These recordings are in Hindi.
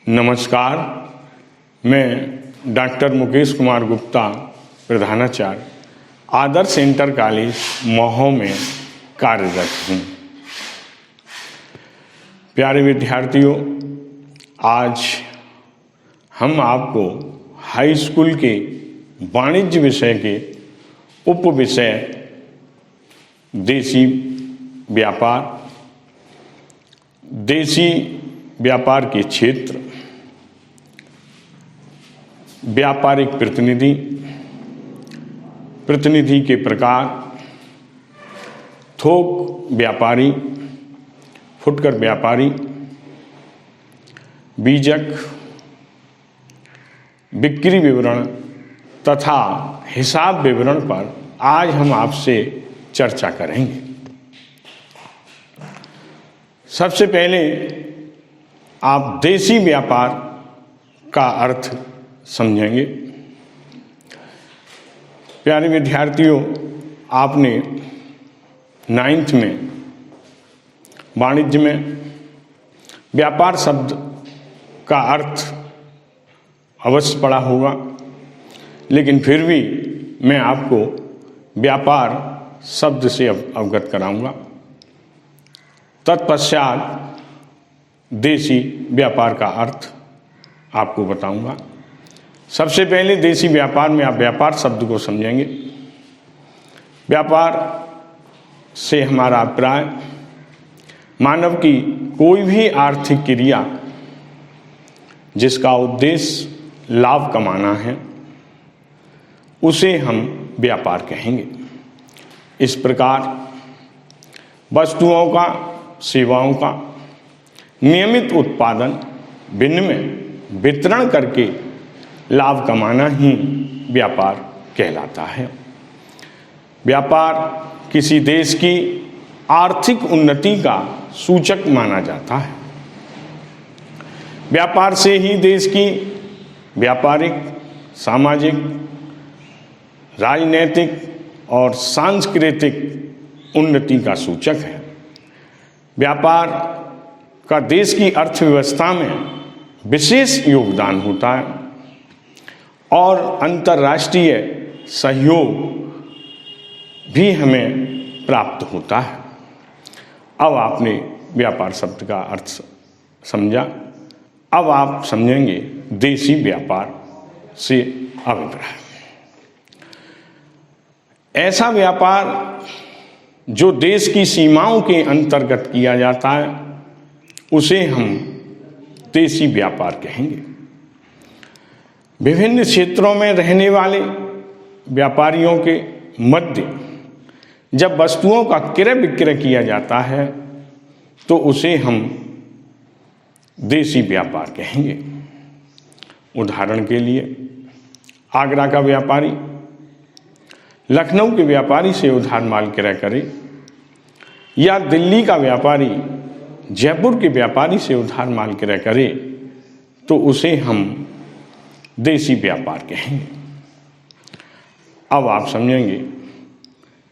नमस्कार, मैं डॉक्टर मुकेश कुमार गुप्ता, प्रधानाचार्य, आदर्श इंटर कॉलेज महों में कार्यरत हूँ। प्यारे विद्यार्थियों, आज हम आपको हाई स्कूल के वाणिज्य विषय के उप विषय देशी व्यापार के क्षेत्र, व्यापारिक प्रतिनिधि के प्रकार, थोक व्यापारी, फुटकर व्यापारी, बीजक, बिक्री विवरण तथा हिसाब विवरण पर आज हम आपसे चर्चा करेंगे। सबसे पहले आप देशी व्यापार का अर्थ समझेंगे। प्यारे विद्यार्थियों, आपने 9th में वाणिज्य में व्यापार शब्द का अर्थ अवश्य पढ़ा होगा, लेकिन फिर भी मैं आपको व्यापार शब्द से अवगत कराऊंगा। तत्पश्चात देशी व्यापार का अर्थ आपको बताऊंगा। सबसे पहले देशी व्यापार में आप व्यापार शब्द को समझेंगे। व्यापार से हमारा अभिप्राय मानव की कोई भी आर्थिक क्रिया जिसका उद्देश्य लाभ कमाना है, उसे हम व्यापार कहेंगे। इस प्रकार वस्तुओं का, सेवाओं का नियमित उत्पादन, विनिमय, वितरण करके लाभ कमाना ही व्यापार कहलाता है। व्यापार किसी देश की आर्थिक उन्नति का सूचक माना जाता है। व्यापार से ही देश की व्यापारिक, सामाजिक, राजनैतिक और सांस्कृतिक उन्नति का सूचक है। व्यापार का देश की अर्थव्यवस्था में विशेष योगदान होता है और अंतर्राष्ट्रीय सहयोग भी हमें प्राप्त होता है। अब आपने व्यापार शब्द का अर्थ समझा। अब आप समझेंगे देशी व्यापार से अभिप्राय। ऐसा व्यापार जो देश की सीमाओं के अंतर्गत किया जाता है, उसे हम देशी व्यापार कहेंगे। विभिन्न क्षेत्रों में रहने वाले व्यापारियों के मध्य जब वस्तुओं का क्रय विक्रय किया जाता है, तो उसे हम देशी व्यापार कहेंगे। उदाहरण के लिए, आगरा का व्यापारी लखनऊ के व्यापारी से उधार माल क्रय करे, या दिल्ली का व्यापारी जयपुर के व्यापारी से उधार माल क्रय करे, तो उसे हम देशी व्यापार कहेंगे। अब आप समझेंगे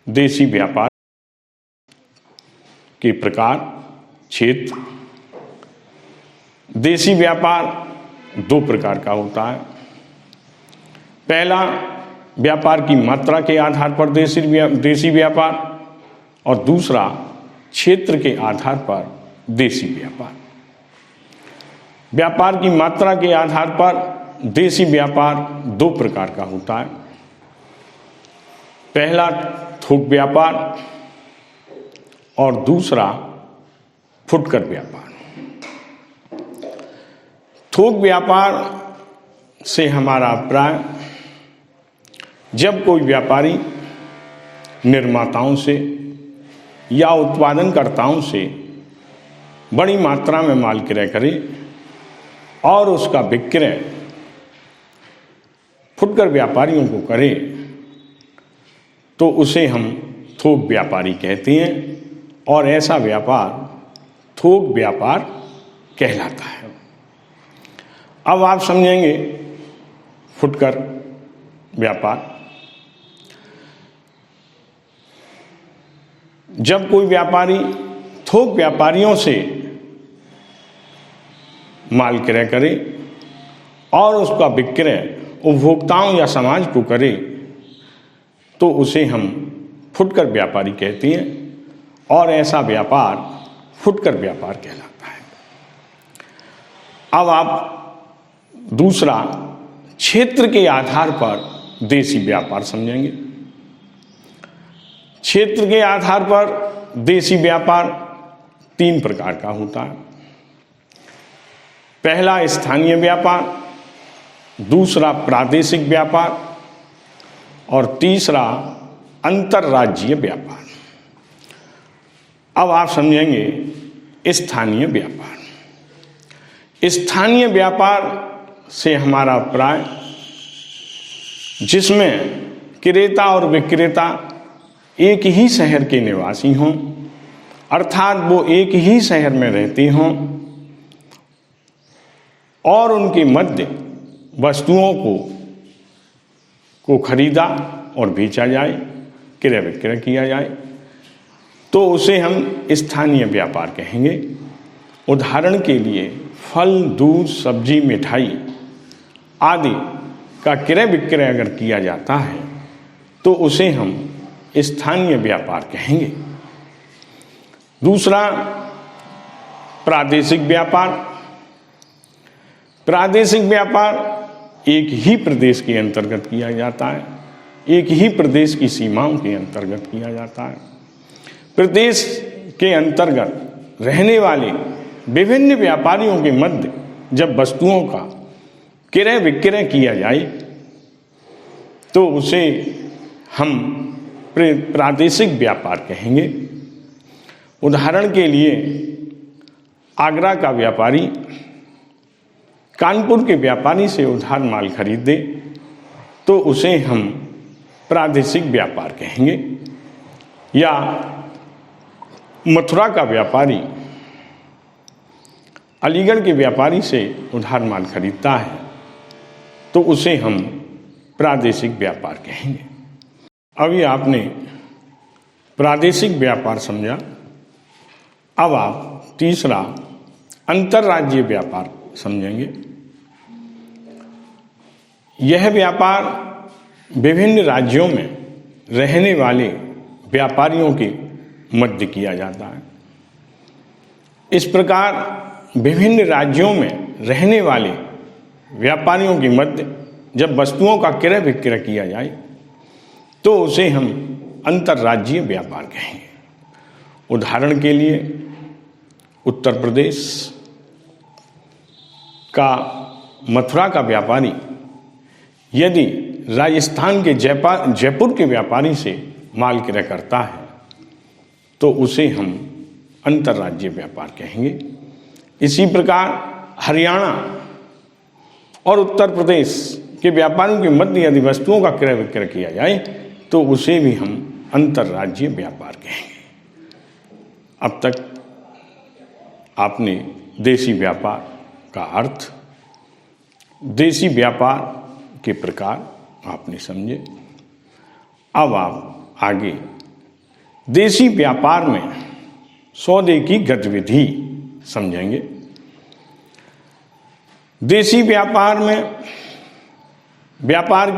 देशी व्यापार के प्रकार, क्षेत्र। देशी व्यापार 2 प्रकार का होता है। पहला, व्यापार की मात्रा के आधार पर देशी व्यापार, और दूसरा, क्षेत्र के आधार पर देशी व्यापार। व्यापार की मात्रा के आधार पर देशी व्यापार 2 प्रकार का होता है। पहला, थोक व्यापार, और दूसरा, फुटकर व्यापार। थोक व्यापार से हमारा अभिप्राय, जब कोई व्यापारी निर्माताओं से या उत्पादनकर्ताओं से बड़ी मात्रा में माल क्रय करे और उसका विक्रय फुटकर व्यापारियों को करे, तो उसे हम थोक व्यापारी कहते हैं, और ऐसा व्यापार थोक व्यापार कहलाता है। अब आप समझेंगे फुटकर व्यापार। जब कोई व्यापारी थोक व्यापारियों से माल क्रय करे और उसका विक्रय उपभोक्ताओं या समाज को करे तो उसे हम फुटकर व्यापारी कहते हैं और ऐसा व्यापार फुटकर व्यापार कहलाता है। अब आप दूसरा क्षेत्र के आधार पर देशी व्यापार समझेंगे। क्षेत्र के आधार पर देशी व्यापार 3 प्रकार का होता है। पहला स्थानीय व्यापार, दूसरा प्रादेशिक व्यापार और तीसरा अंतर्राज्यीय व्यापार। अब आप समझेंगे स्थानीय व्यापार। स्थानीय व्यापार से हमारा अभिप्राय जिसमें क्रेता और विक्रेता एक ही शहर के निवासी हों, अर्थात वो एक ही शहर में रहते हों और उनके मध्य वस्तुओं को खरीदा और बेचा जाए, क्रय विक्रय किया जाए, तो उसे हम स्थानीय व्यापार कहेंगे। उदाहरण के लिए फल, दूध, सब्जी, मिठाई आदि का क्रय विक्रय अगर किया जाता है तो उसे हम स्थानीय व्यापार कहेंगे। दूसरा प्रादेशिक व्यापार। प्रादेशिक व्यापार एक ही प्रदेश के अंतर्गत किया जाता है, एक ही प्रदेश की सीमाओं के अंतर्गत किया जाता है। प्रदेश के अंतर्गत रहने वाले विभिन्न व्यापारियों के मध्य जब वस्तुओं का क्रय विक्रय किया जाए तो उसे हम प्रादेशिक व्यापार कहेंगे। उदाहरण के लिए आगरा का व्यापारी कानपुर के व्यापारी से उधार माल खरीदे तो उसे हम प्रादेशिक व्यापार कहेंगे। या मथुरा का व्यापारी अलीगढ़ के व्यापारी से उधार माल खरीदता है तो उसे हम प्रादेशिक व्यापार कहेंगे। अभी आपने प्रादेशिक व्यापार समझा। अब आप तीसरा अंतर्राज्यीय व्यापार समझेंगे। यह व्यापार विभिन्न राज्यों में रहने वाले व्यापारियों के मध्य किया जाता है। इस प्रकार विभिन्न राज्यों में रहने वाले व्यापारियों के मध्य जब वस्तुओं का क्रय विक्रय किया जाए तो उसे हम अंतर्राज्यीय व्यापार कहेंगे। उदाहरण के लिए उत्तर प्रदेश का मथुरा का व्यापारी यदि राजस्थान के जयपुर के व्यापारी से माल क्रय करता है तो उसे हम अंतर्राज्यीय व्यापार कहेंगे। इसी प्रकार हरियाणा और उत्तर प्रदेश के व्यापारियों के मध्य यदि वस्तुओं का क्रय विक्रय किया जाए तो उसे भी हम अंतर्राज्यीय व्यापार कहेंगे। अब तक आपने देशी व्यापार का अर्थ, देशी व्यापार के प्रकार आपने समझे। अब आप आगे देशी व्यापार में सौदे की गतिविधि समझेंगे। देशी व्यापार में व्यापार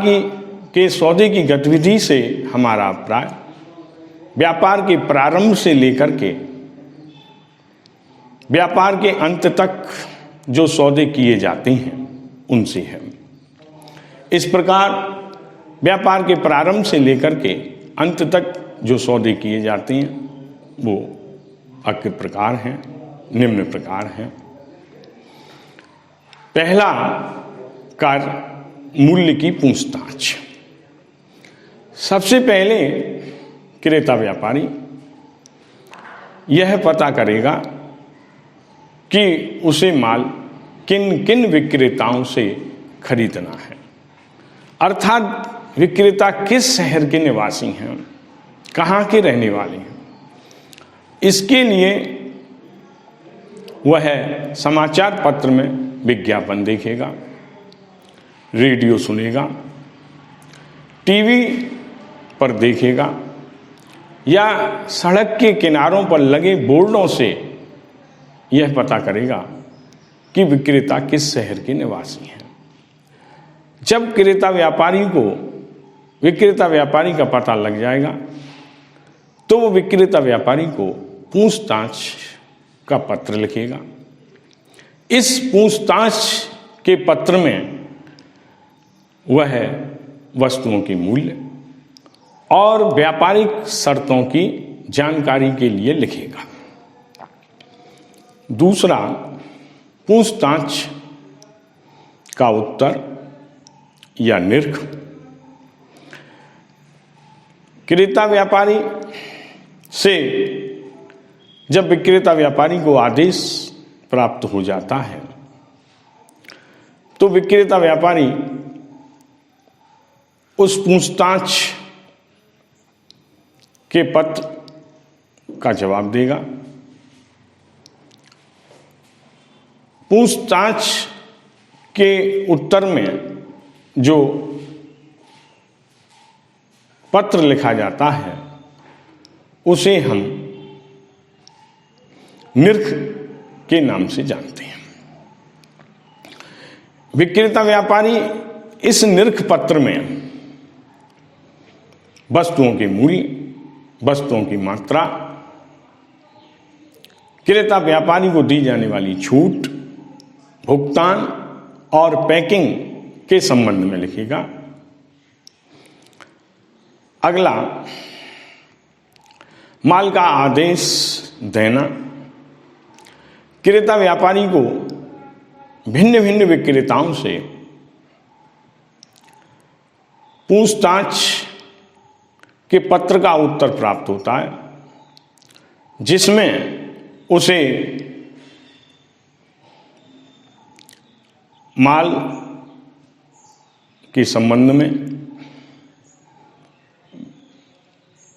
के सौदे की गतिविधि से हमारा अभिप्राय व्यापार के प्रारंभ से लेकर के व्यापार के अंत तक जो सौदे किए जाते हैं उनसे है। इस प्रकार व्यापार के प्रारंभ से लेकर के अंत तक जो सौदे किए जाते हैं वो अग्र प्रकार हैं, निम्न प्रकार हैं। पहला कार्य मूल्य की पूछताछ। सबसे पहले क्रेता व्यापारी यह पता करेगा कि उसे माल किन किन विक्रेताओं से खरीदना है, अर्थात विक्रेता किस शहर के निवासी हैं, कहाँ के रहने वाले हैं। इसके लिए वह समाचार पत्र में विज्ञापन देखेगा, रेडियो सुनेगा, टीवी पर देखेगा या सड़क के किनारों पर लगे बोर्डों से यह पता करेगा कि विक्रेता किस शहर के निवासी हैं। जब विक्रेता व्यापारी का पता लग जाएगा तो वो विक्रेता व्यापारी को पूछताछ का पत्र लिखेगा। इस पूछताछ के पत्र में वह वस्तुओं के मूल्य और व्यापारिक शर्तों की जानकारी के लिए लिखेगा। दूसरा, पूछताछ का उत्तर या निर्ख क्रेता व्यापारी से जब विक्रेता व्यापारी को आदेश प्राप्त हो जाता है तो विक्रेता व्यापारी उस पूछताछ के पत्र का जवाब देगा। पूछताछ के उत्तर में जो पत्र लिखा जाता है उसे हम निर्ख के नाम से जानते हैं। विक्रेता व्यापारी इस निर्ख पत्र में वस्तुओं के मूल्य, वस्तुओं की मात्रा, क्रेता व्यापारी को दी जाने वाली छूट, भुगतान और पैकिंग के संबंध में लिखेगा। अगला, माल का आदेश देना। क्रेता व्यापारी को भिन्न भिन्न विक्रेताओं से पूछताछ के पत्र का उत्तर प्राप्त होता है जिसमें उसे माल के संबंध में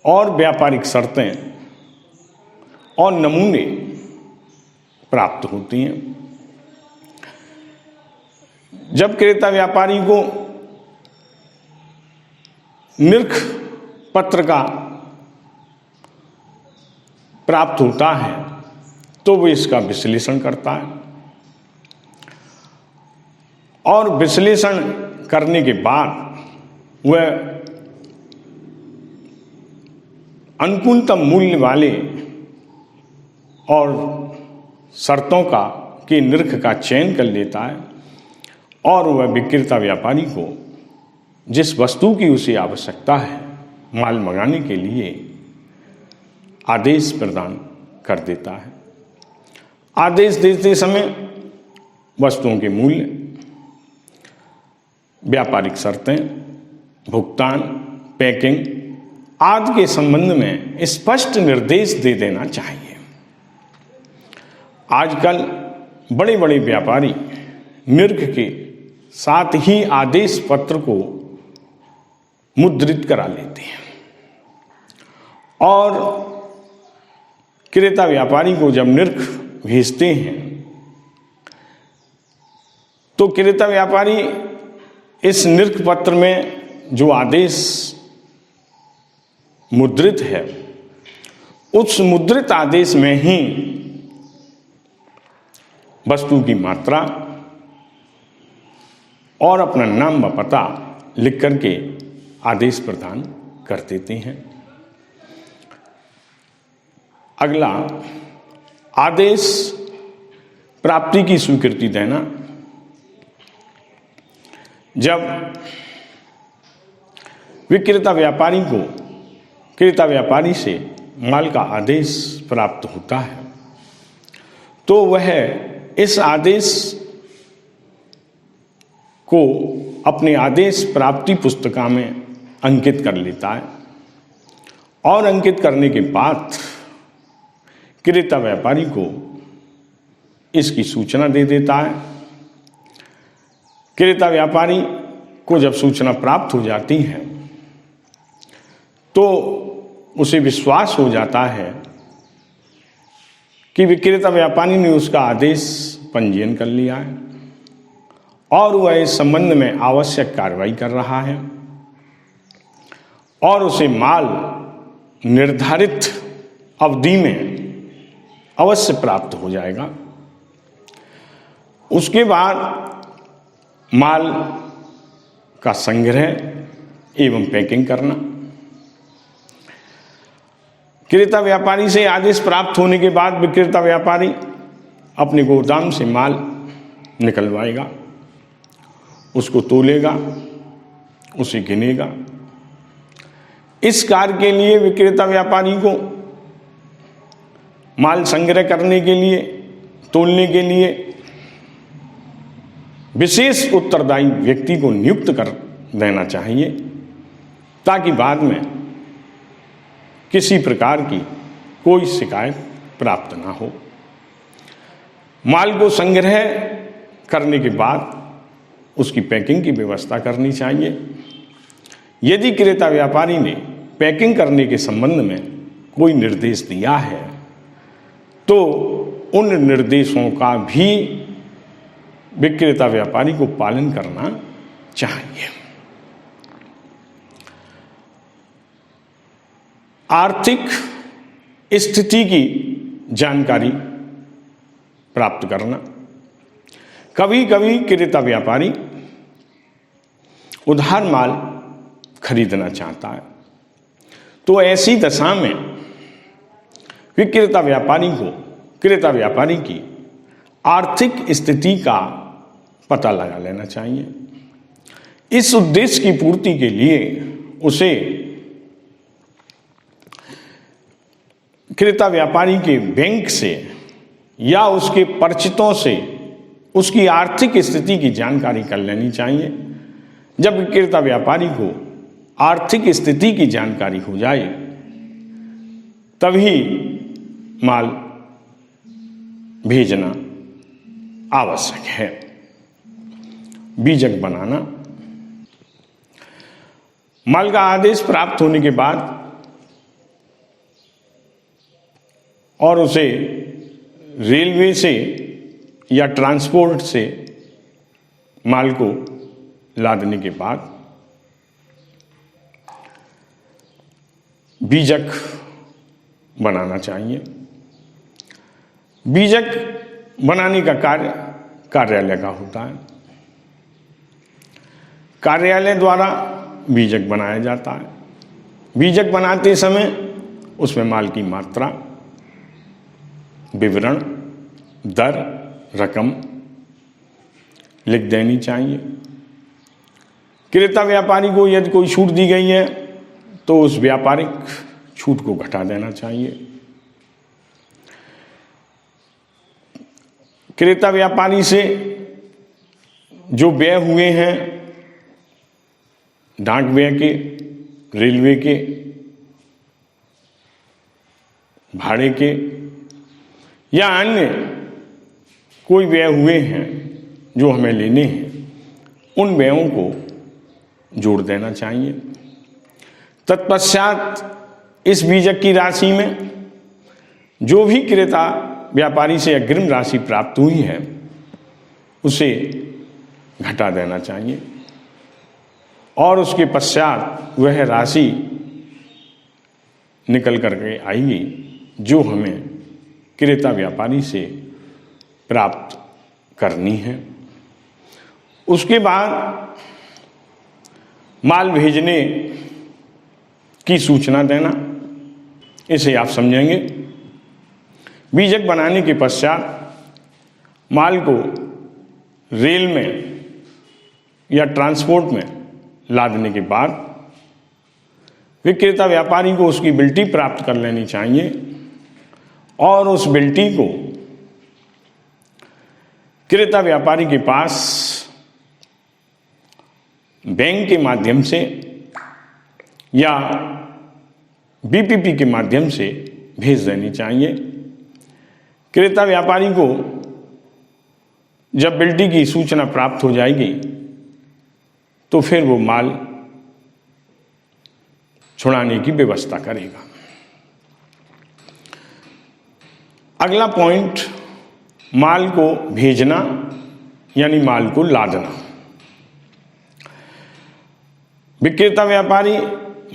और व्यापारिक शर्तें और नमूने प्राप्त होती हैं। जब क्रेता व्यापारी को निर्ख पत्र का प्राप्त होता है तो वो इसका विश्लेषण करता है और विश्लेषण करने के बाद वह अनुकूलतम मूल्य वाले और शर्तों के निर्ख का चयन कर लेता है और वह विक्रेता व्यापारी को जिस वस्तु की उसे आवश्यकता है माल मंगाने के लिए आदेश प्रदान कर देता है। आदेश देते समय वस्तुओं के मूल्य, व्यापारिक शर्तें, भुगतान, पैकिंग आदि के संबंध में स्पष्ट निर्देश दे देना चाहिए। आजकल बड़े बड़े व्यापारी निर्ख के साथ ही आदेश पत्र को मुद्रित करा लेते हैं और क्रेता व्यापारी को जब निर्ख भेजते हैं तो क्रेता व्यापारी इस निर्ख पत्र में जो आदेश मुद्रित है उस मुद्रित आदेश में ही वस्तु की मात्रा और अपना नाम व पता लिख करके आदेश प्रदान कर देते हैं। अगला, आदेश प्राप्ति की स्वीकृति देना। जब विक्रेता व्यापारी को क्रेता व्यापारी से माल का आदेश प्राप्त होता है तो वह इस आदेश को अपने आदेश प्राप्ति पुस्तिका में अंकित कर लेता है और अंकित करने के बाद क्रेता व्यापारी को इसकी सूचना दे देता है। क्रेता व्यापारी को जब सूचना प्राप्त हो जाती है तो उसे विश्वास हो जाता है कि विक्रेता व्यापारी ने उसका आदेश पंजीयन कर लिया है और वह इस संबंध में आवश्यक कार्रवाई कर रहा है और उसे माल निर्धारित अवधि में अवश्य प्राप्त हो जाएगा। उसके बाद माल का संग्रह एवं पैकिंग करना। क्रेता व्यापारी से आदेश प्राप्त होने के बाद विक्रेता व्यापारी अपने गोदाम से माल निकलवाएगा, उसको तोलेगा, उसे गिनेगा। इस कार्य के लिए विक्रेता व्यापारी को माल संग्रह करने के लिए, तोलने के लिए विशेष उत्तरदायी व्यक्ति को नियुक्त कर देना चाहिए, ताकि बाद में किसी प्रकार की कोई शिकायत प्राप्त ना हो। माल को संग्रह करने के बाद उसकी पैकिंग की व्यवस्था करनी चाहिए। यदि क्रेता व्यापारी ने पैकिंग करने के संबंध में कोई निर्देश दिया है तो उन निर्देशों का भी विक्रेता व्यापारी को पालन करना चाहिए। आर्थिक स्थिति की जानकारी प्राप्त करना। कभी कभी क्रेता व्यापारी उधार माल खरीदना चाहता है, तो ऐसी दशा में विक्रेता व्यापारी को क्रेता व्यापारी की आर्थिक स्थिति का पता लगा लेना चाहिए। इस उद्देश्य की पूर्ति के लिए उसे क्रेता व्यापारी के बैंक से या उसके परिचितों से उसकी आर्थिक स्थिति की जानकारी कर लेनी चाहिए। जब विक्रेता व्यापारी को आर्थिक स्थिति की जानकारी हो जाए तभी माल भेजना आवश्यक है। बीजक बनाना। माल का आदेश प्राप्त होने के बाद और उसे रेलवे से या ट्रांसपोर्ट से माल को लादने के बाद बीजक बनाना चाहिए। बीजक बनाने का कार्य कार्यालय का होता है। कार्यालय द्वारा बीजक बनाया जाता है। बीजक बनाते समय उसमें माल की मात्रा, विवरण, दर, रकम लिख देनी चाहिए। क्रेता व्यापारी को यदि कोई छूट दी गई है तो उस व्यापारिक छूट को घटा देना चाहिए। क्रेता व्यापारी से जो व्यय हुए हैं, डाक व्यय के, रेलवे के, भाड़े के या अन्य कोई व्यय हुए हैं जो हमें लेने हैं, उन व्ययों को जोड़ देना चाहिए। तत्पश्चात इस बीजक की राशि में जो भी क्रेता व्यापारी से अग्रिम राशि प्राप्त हुई है उसे घटा देना चाहिए और उसके पश्चात वह राशि निकल करके आएगी जो हमें क्रेता व्यापारी से प्राप्त करनी है। उसके बाद माल भेजने की सूचना देना, इसे आप समझेंगे। बीजक बनाने के पश्चात माल को रेल में या ट्रांसपोर्ट में लादने के बाद विक्रेता व्यापारी को उसकी बिल्टी प्राप्त कर लेनी चाहिए और उस बिल्टी को क्रेता व्यापारी के पास बैंक के माध्यम से या बीपीपी के माध्यम से भेज देनी चाहिए। क्रेता व्यापारी को जब बिल्टी की सूचना प्राप्त हो जाएगी तो फिर वो माल छुड़ाने की व्यवस्था करेगा। अगला पॉइंट, माल को भेजना यानी माल को लादना। विक्रेता व्यापारी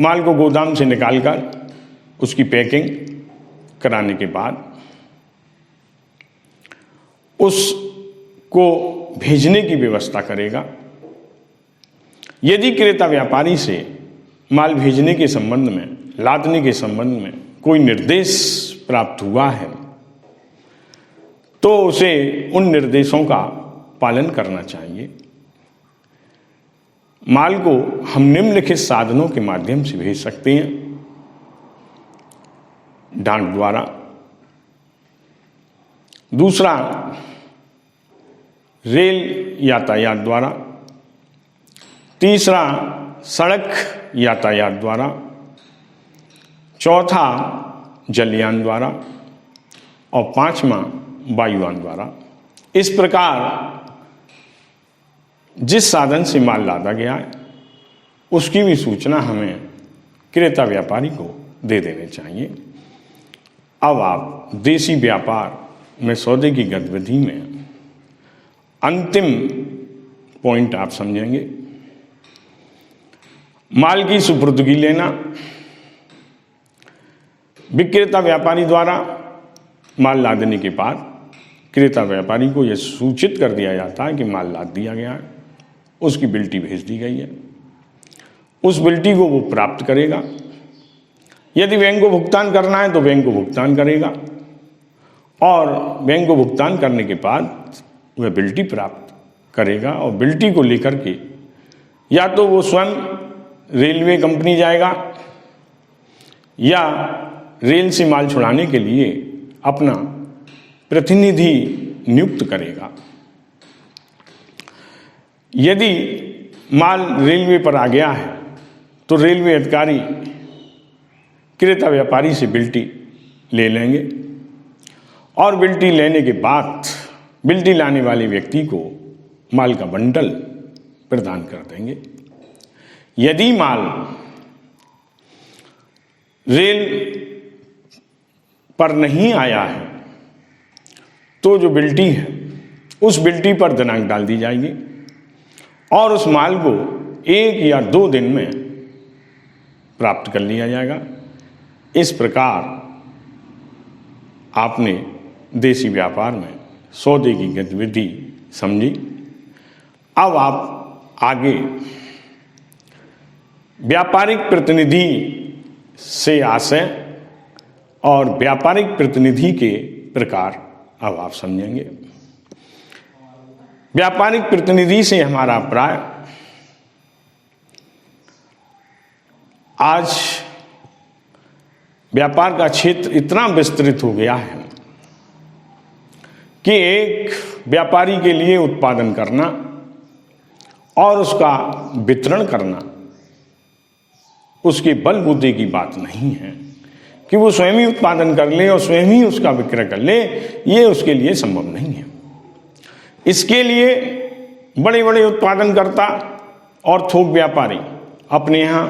माल को गोदाम से निकालकर उसकी पैकिंग कराने के बाद उसको भेजने की व्यवस्था करेगा। यदि क्रेता व्यापारी से माल भेजने के संबंध में, लादने के संबंध में कोई निर्देश प्राप्त हुआ है तो उसे उन निर्देशों का पालन करना चाहिए। माल को हम निम्नलिखित साधनों के माध्यम से भेज सकते हैं। डाक द्वारा, दूसरा रेल यातायात द्वारा, तीसरा सड़क यातायात द्वारा, चौथा जलयान द्वारा और पांचवा वायुयान द्वारा। इस प्रकार जिस साधन से माल लादा गया है उसकी भी सूचना हमें क्रेता व्यापारी को दे देनी चाहिए। अब आप देशी व्यापार में सौदे की गतिविधि में अंतिम पॉइंट आप समझेंगे। माल की सुपुर्दगी लेना। विक्रेता व्यापारी द्वारा माल लादने के बाद क्रेता व्यापारी को यह सूचित कर दिया जाता है कि माल लाद दिया गया है, उसकी बिल्टी भेज दी गई है। उस बिल्टी को वो प्राप्त करेगा। यदि बैंक को भुगतान करना है तो बैंक को भुगतान करेगा और बैंक को भुगतान करने के बाद वह बिल्टी प्राप्त करेगा और बिल्टी को लेकर के या तो वो स्वयं रेलवे कंपनी जाएगा या रेल से माल छुड़ाने के लिए अपना प्रतिनिधि नियुक्त करेगा। यदि माल रेलवे पर आ गया है तो रेलवे अधिकारी क्रेता व्यापारी से बिल्टी ले लेंगे और बिल्टी लेने के बाद बिल्टी लाने वाले व्यक्ति को माल का बंडल प्रदान कर देंगे। यदि माल रेल पर नहीं आया है तो जो बिल्टी है उस बिल्टी पर दिनांक डाल दी जाएगी और उस माल को 1 या 2 दिन में प्राप्त कर लिया जाएगा। इस प्रकार आपने देशी व्यापार में सौदे की गतिविधि समझी। अब आप आगे व्यापारिक प्रतिनिधि से आशय और व्यापारिक प्रतिनिधि के प्रकार अब आप समझेंगे। व्यापारिक प्रतिनिधि से हमारा प्राय आज व्यापार का क्षेत्र इतना विस्तृत हो गया है कि एक व्यापारी के लिए उत्पादन करना और उसका वितरण करना उसके बलबूते की बात नहीं है कि वो स्वयं ही उत्पादन कर ले और स्वयं ही उसका विक्रय कर ले, ये उसके लिए संभव नहीं है। इसके लिए बड़े बड़े उत्पादनकर्ता और थोक व्यापारी अपने यहाँ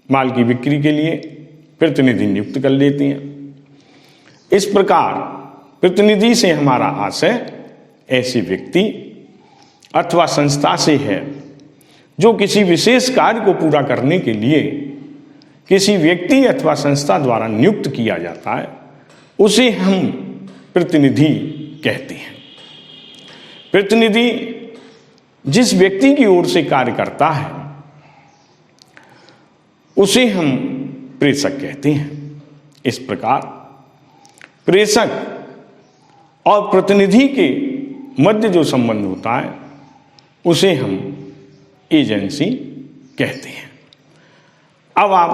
माल की बिक्री के लिए प्रतिनिधि नियुक्त कर लेते हैं। इस प्रकार प्रतिनिधि से हमारा आशय ऐसे व्यक्ति अथवा संस्था से है जो किसी विशेष कार्य को पूरा करने के लिए किसी व्यक्ति अथवा संस्था द्वारा नियुक्त किया जाता है, उसे हम प्रतिनिधि कहते हैं। प्रतिनिधि जिस व्यक्ति की ओर से कार्य करता है उसे हम प्रेषक कहते हैं। इस प्रकार प्रेषक और प्रतिनिधि के मध्य जो संबंध होता है उसे हम एजेंसी कहते हैं। अब आप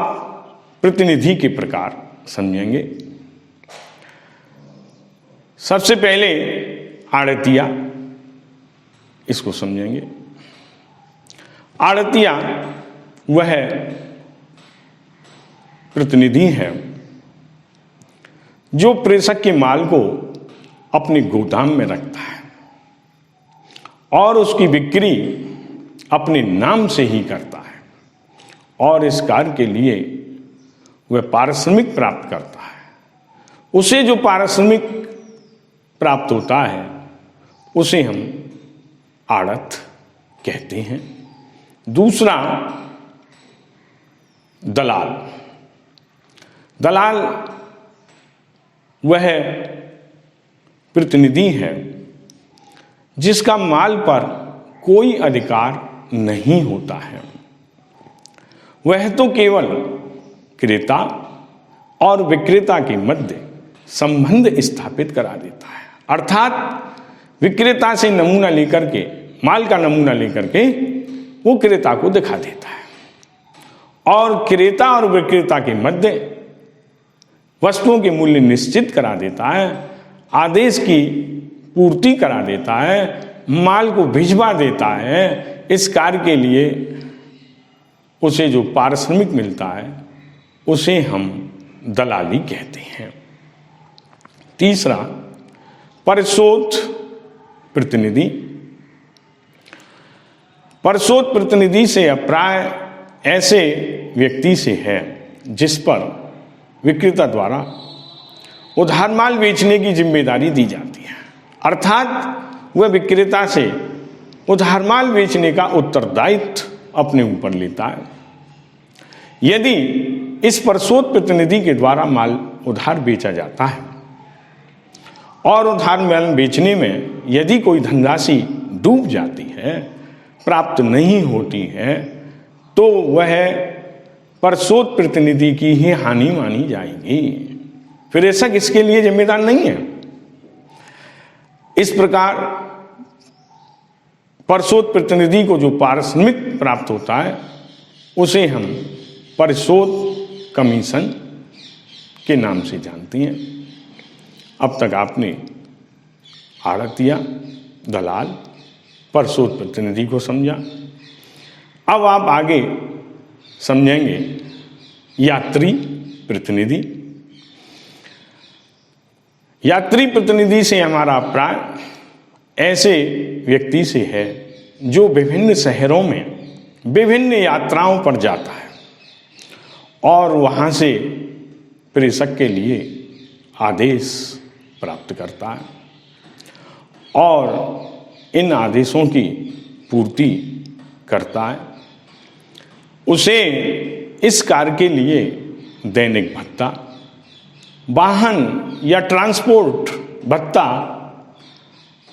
प्रतिनिधि के प्रकार समझेंगे। सबसे पहले आड़तिया, इसको समझेंगे। आड़तिया वह प्रतिनिधि है जो प्रेषक के माल को अपने गोदाम में रखता है और उसकी बिक्री अपने नाम से ही करता है और इस कार्य के लिए वह पारिश्रमिक प्राप्त करता है। उसे जो पारिश्रमिक प्राप्त होता है उसे हम आड़त कहते हैं। दूसरा दलाल। दलाल वह प्रतिनिधि है जिसका माल पर कोई अधिकार नहीं होता है, वह तो केवल क्रेता और विक्रेता के मध्य संबंध स्थापित करा देता है। अर्थात विक्रेता से नमूना लेकर के, माल का नमूना लेकर के वो क्रेता को दिखा देता है और क्रेता और विक्रेता के मध्य वस्तुओं के मूल्य निश्चित करा देता है, आदेश की पूर्ति करा देता है, माल को भिजवा देता है। इस कार्य के लिए उसे जो पारिश्रमिक मिलता है उसे हम दलाली कहते हैं। तीसरा, परिशोध प्रतिनिधि। परिशोध प्रतिनिधि से अभिप्राय ऐसे व्यक्ति से है जिस पर विक्रेता द्वारा उधार माल बेचने की जिम्मेदारी दी जाती है, अर्थात वह विक्रेता से उधार माल बेचने का उत्तरदायित्व अपने ऊपर लेता है। यदि इस परिशोध प्रतिनिधि के द्वारा माल उधार बेचा जाता है और उधार माल बेचने में यदि कोई धनराशि डूब जाती है, प्राप्त नहीं होती है, तो वह परिशोध प्रतिनिधि की ही हानि मानी जाएगी। प्रेषक इसके लिए जिम्मेदार नहीं है। इस प्रकार परिशोध प्रतिनिधि को जो पारिश्रमिक प्राप्त होता है उसे हम परिशोध कमीशन के नाम से जानते हैं। अब तक आपने आड़तिया, दलाल, परिशोध प्रतिनिधि को समझा। अब आप आगे समझेंगे यात्री प्रतिनिधि। यात्री प्रतिनिधि से हमारा अभिप्राय ऐसे व्यक्ति से है जो विभिन्न शहरों में विभिन्न यात्राओं पर जाता है और वहाँ से प्रेषक के लिए आदेश प्राप्त करता है और इन आदेशों की पूर्ति करता है। उसे इस कार्य के लिए दैनिक भत्ता, वाहन या ट्रांसपोर्ट भत्ता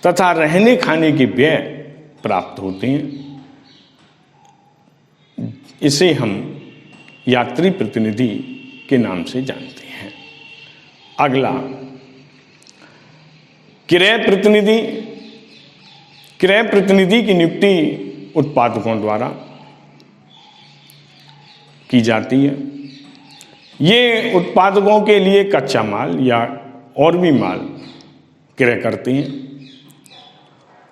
तथा रहने खाने के व्यय प्राप्त होते हैं। इसे हम यात्री प्रतिनिधि के नाम से जानते हैं। अगला, क्रय प्रतिनिधि। क्रय प्रतिनिधि की नियुक्ति उत्पादकों द्वारा की जाती है। ये उत्पादकों के लिए कच्चा माल या और भी माल क्रय करते हैं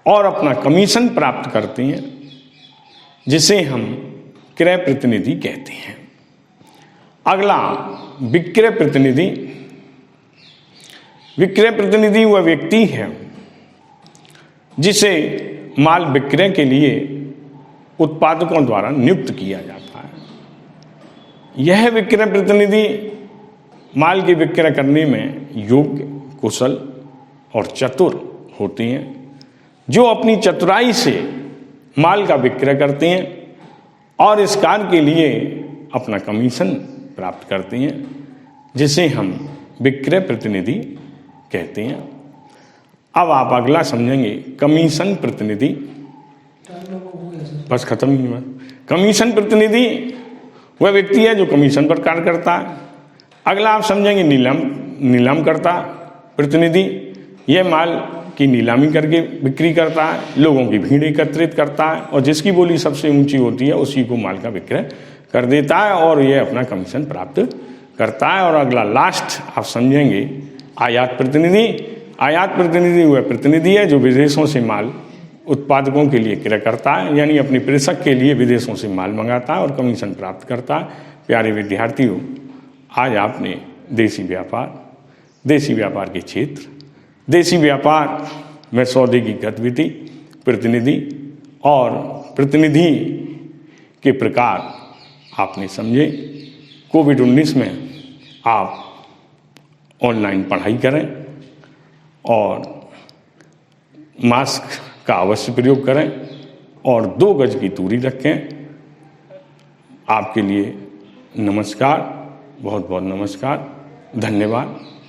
और अपना कमीशन प्राप्त करते हैं, जिसे हम क्रय प्रतिनिधि कहते हैं। अगला, विक्रय प्रतिनिधि। विक्रय प्रतिनिधि वह व्यक्ति है जिसे माल विक्रय के लिए उत्पादकों द्वारा नियुक्त किया जाता है। यह विक्रय प्रतिनिधि माल की विक्रय करने में योग्य, कुशल और चतुर होते हैं, जो अपनी चतुराई से माल का विक्रय करते हैं और इस कार्य के लिए अपना कमीशन प्राप्त करते हैं, जिसे हम विक्रय प्रतिनिधि कहते हैं। अब आप अगला समझेंगे कमीशन प्रतिनिधि। बस खत्म ही हुआ। कमीशन प्रतिनिधि वह व्यक्ति है जो कमीशन पर कार्य करता है। अगला आप समझेंगे नीलामकर्ता प्रतिनिधि। यह माल की नीलामी करके बिक्री करता है, लोगों की भीड़ एकत्रित करता है और जिसकी बोली सबसे ऊंची होती है उसी को माल का विक्रय कर देता है और यह अपना कमीशन प्राप्त करता है। और अगला लास्ट आप समझेंगे आयात प्रतिनिधि। आयात प्रतिनिधि वह प्रतिनिधि है जो विदेशों से माल उत्पादकों के लिए क्रय करता है, यानी अपने प्रेषक के लिए विदेशों से माल मंगाता है और कमीशन प्राप्त करता है। प्यारे विद्यार्थियों, आज आपने देसी व्यापार के क्षेत्र, देसी व्यापार में सौदे की गतिविधि, प्रतिनिधि और प्रतिनिधि के प्रकार आपने समझे। कोविड-19 में आप ऑनलाइन पढ़ाई करें और मास्क का अवश्य प्रयोग करें और 2 गज की दूरी रखें। आपके लिए नमस्कार, बहुत बहुत नमस्कार, धन्यवाद।